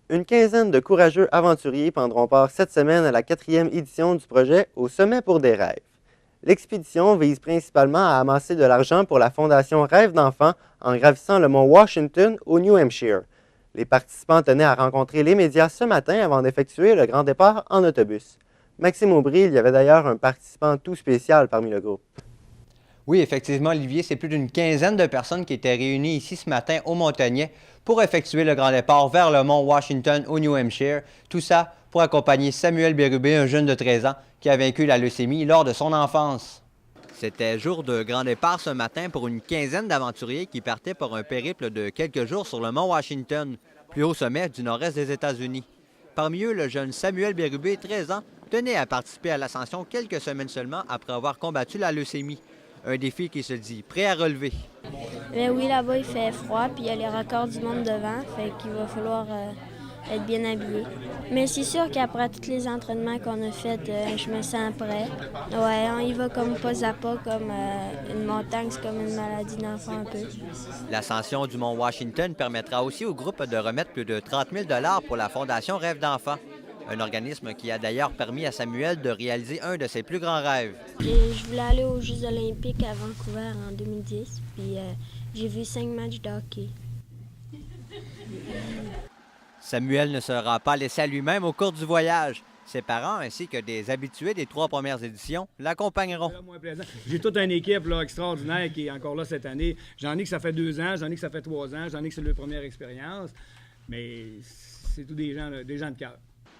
Une quinzaine de courageux aventuriers prendront part cette semaine à la 4e édition du projet Au sommet pour des rêves. L'expédition vise principalement à amasser de l'argent pour la fondation Rêve d'enfants en gravissant le mont Washington au New Hampshire. Les participants tenaient à rencontrer les médias ce matin avant d'effectuer le grand départ en autobus. Maxime Aubry, il y avait d'ailleurs un participant tout spécial parmi le groupe. Oui, effectivement, Olivier, c'est plus d'une quinzaine de personnes qui étaient réunies ici ce matin au Montagnet pour effectuer le grand départ vers le mont Washington au New Hampshire. Tout ça pour accompagner Samuel Bérubé, un jeune de 13 ans qui a vaincu la leucémie lors de son enfance. C'était jour de grand départ ce matin pour une quinzaine d'aventuriers qui partaient pour un périple de quelques jours sur le mont Washington, plus haut sommet du nord-est des États-Unis. Parmi eux, le jeune Samuel Bérubé, 13 ans, tenait à participer à l'ascension quelques semaines seulement après avoir combattu la leucémie. Un défi qui se dit prêt à relever. Mais oui, là-bas, il fait froid, puis il y a les records du monde devant, fait qu'il va falloir être bien habillé. Mais c'est sûr qu'après tous les entraînements qu'on a faits, je me sens prêt. Ouais, on y va comme pas à pas, comme une montagne, c'est comme une maladie d'enfant un peu. L'ascension du mont Washington permettra aussi au groupe de remettre plus de 30 000 $ pour la Fondation Rêve d'enfants. Un organisme qui a d'ailleurs permis à Samuel de réaliser un de ses plus grands rêves. Je voulais aller aux Jeux olympiques à Vancouver en 2010, puis j'ai vu 5 matchs de hockey. Samuel ne sera pas laissé à lui-même au cours du voyage. Ses parents ainsi que des habitués des 3 premières éditions l'accompagneront. J'ai toute une équipe là, extraordinaire qui est encore là cette année. J'en ai que ça fait 2 ans, j'en ai que ça fait 3 ans, j'en ai que c'est leur première expérience. Mais c'est tous des gens de cœur.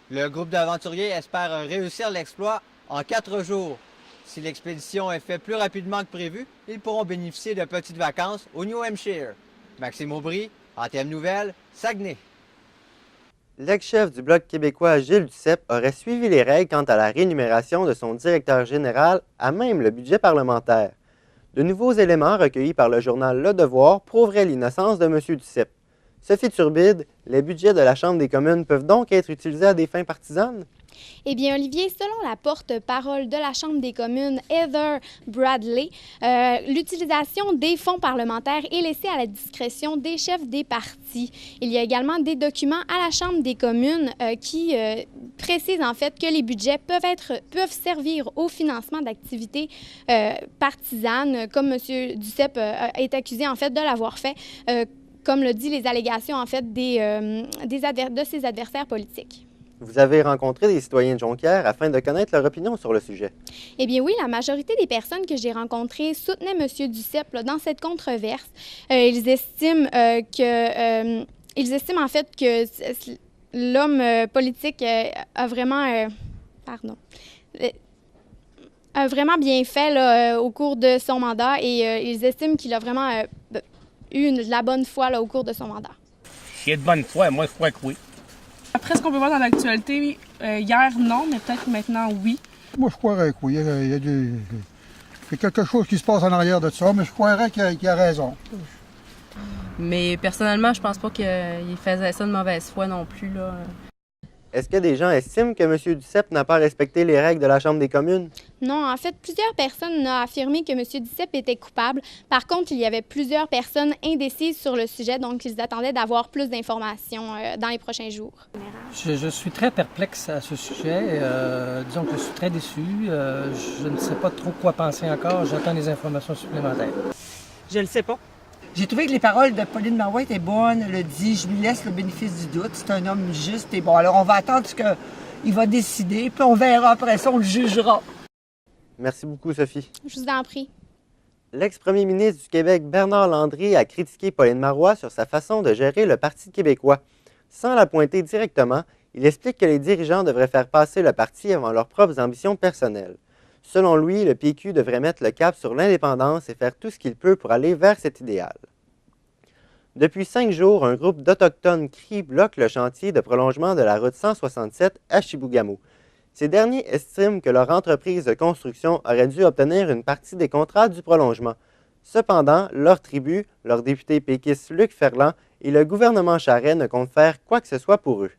Le groupe d'aventuriers espère réussir l'exploit en 4 jours. Si l'expédition est faite plus rapidement que prévu, ils pourront bénéficier de petites vacances au New Hampshire. Maxime Aubry, ATM Nouvelles, Saguenay. L'ex-chef du Bloc québécois Gilles Duceppe aurait suivi les règles quant à la rémunération de son directeur général à même le budget parlementaire. De nouveaux éléments recueillis par le journal Le Devoir prouveraient l'innocence de M. Duceppe. Sophie Turbide, les budgets de la Chambre des communes peuvent donc être utilisés à des fins partisanes? Eh bien, Olivier, selon la porte-parole de la Chambre des communes, Heather Bradley, l'utilisation des fonds parlementaires est laissée à la discrétion des chefs des partis. Il y a également des documents à la Chambre des communes qui précisent en fait que les budgets peuvent servir au financement d'activités partisanes, comme M. Duceppe est accusé en fait de l'avoir fait. Comme le dit les allégations en fait de ses adversaires politiques. Vous avez rencontré des citoyens de Jonquière afin de connaître leur opinion sur le sujet. Eh bien oui, la majorité des personnes que j'ai rencontrées soutenaient M. Duceppe là, dans cette controverse. Ils estiment en fait que l'homme politique a vraiment bien fait là, au cours de son mandat et ils estiment qu'il a vraiment eu de la bonne foi là, au cours de son mandat. S'il y a de bonne foi, moi je crois que oui. Après ce qu'on peut voir dans l'actualité, hier non, mais peut-être maintenant oui. Moi je croirais que oui. Il y a quelque chose qui se passe en arrière de ça, mais je croirais qu'il a raison. Mais personnellement, je pense pas qu'il faisait ça de mauvaise foi non plus, là. Est-ce que des gens estiment que M. Duceppe n'a pas respecté les règles de la Chambre des communes? Non, en fait, plusieurs personnes ont affirmé que M. Duceppe était coupable. Par contre, il y avait plusieurs personnes indécises sur le sujet, donc ils attendaient d'avoir plus d'informations dans les prochains jours. Je suis très perplexe à ce sujet. Disons que je suis très déçu. Je ne sais pas trop quoi penser encore. J'attends des informations supplémentaires. Je le sais pas. J'ai trouvé que les paroles de Pauline Marois étaient bonnes. Elle a dit « Je lui laisse le bénéfice du doute. C'est un homme juste et bon. Alors, on va attendre ce qu'il va décider, puis on verra après ça, on le jugera. » Merci beaucoup, Sophie. Je vous en prie. L'ex-premier ministre du Québec, Bernard Landry, a critiqué Pauline Marois sur sa façon de gérer le Parti québécois. Sans la pointer directement, il explique que les dirigeants devraient faire passer le parti avant leurs propres ambitions personnelles. Selon lui, le PQ devrait mettre le cap sur l'indépendance et faire tout ce qu'il peut pour aller vers cet idéal. Depuis 5 jours, un groupe d'Autochtones cris bloque le chantier de prolongement de la route 167 à Chibougamau. Ces derniers estiment que leur entreprise de construction aurait dû obtenir une partie des contrats du prolongement. Cependant, leur tribu, leur député péquiste Luc Ferland et le gouvernement Charest ne comptent faire quoi que ce soit pour eux.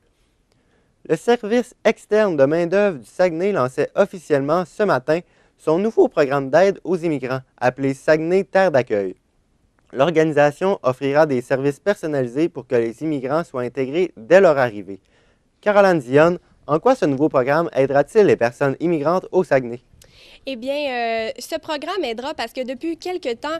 Le service externe de main-d'œuvre du Saguenay lançait officiellement ce matin son nouveau programme d'aide aux immigrants, appelé Saguenay Terre d'accueil. L'organisation offrira des services personnalisés pour que les immigrants soient intégrés dès leur arrivée. Caroline Dionne, en quoi ce nouveau programme aidera-t-il les personnes immigrantes au Saguenay? Eh bien, ce programme aidera parce que depuis quelques temps,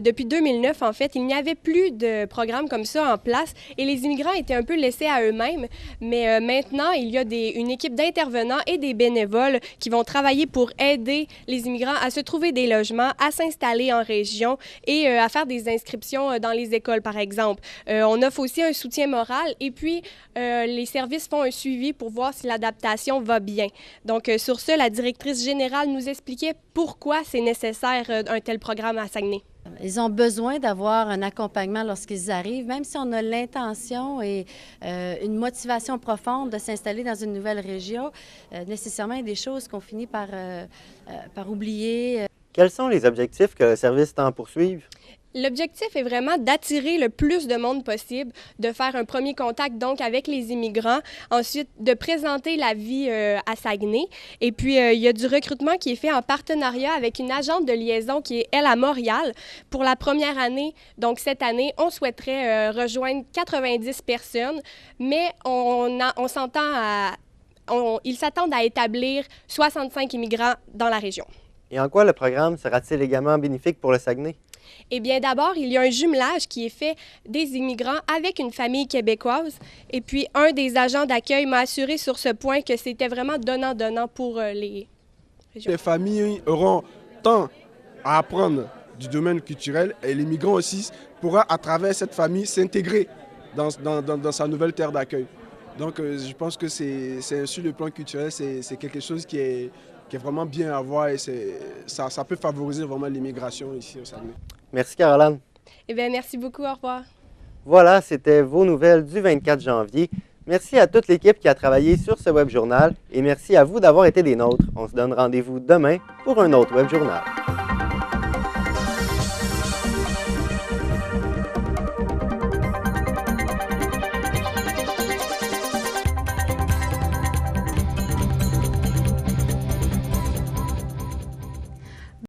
depuis 2009 en fait, il n'y avait plus de programme comme ça en place et les immigrants étaient un peu laissés à eux-mêmes. Mais maintenant, il y a une équipe d'intervenants et des bénévoles qui vont travailler pour aider les immigrants à se trouver des logements, à s'installer en région et à faire des inscriptions dans les écoles, par exemple. On offre aussi un soutien moral et puis les services font un suivi pour voir si l'adaptation va bien. Donc, sur ce, la directrice générale nous expliquait pourquoi c'est nécessaire un tel programme à Saguenay. Ils ont besoin d'avoir un accompagnement lorsqu'ils arrivent, même si on a l'intention et une motivation profonde de s'installer dans une nouvelle région. Nécessairement, il y a des choses qu'on finit par oublier. Quels sont les objectifs que le service tend à poursuivre? L'objectif est vraiment d'attirer le plus de monde possible, de faire un premier contact donc avec les immigrants, ensuite de présenter la vie à Saguenay. Et puis, il y a du recrutement qui est fait en partenariat avec une agente de liaison qui est, elle, à Montréal. Pour la première année, donc cette année, on souhaiterait rejoindre 90 personnes, mais ils s'attendent à établir 65 immigrants dans la région. Et en quoi le programme sera-t-il également bénéfique pour le Saguenay? Eh bien, d'abord, il y a un jumelage qui est fait des immigrants avec une famille québécoise. Et puis, un des agents d'accueil m'a assuré sur ce point que c'était vraiment donnant-donnant pour les régions. Les familles auront tant à apprendre du domaine culturel et l'immigrant aussi pourra, à travers cette famille, s'intégrer dans sa nouvelle terre d'accueil. Donc, je pense que sur le plan culturel, c'est quelque chose qui est vraiment bien à voir et ça peut favoriser vraiment l'immigration ici au Saguenay. Merci Caroline. Eh bien, merci beaucoup. Au revoir. Voilà, c'était vos nouvelles du 24 janvier. Merci à toute l'équipe qui a travaillé sur ce web journal et merci à vous d'avoir été des nôtres. On se donne rendez-vous demain pour un autre web journal.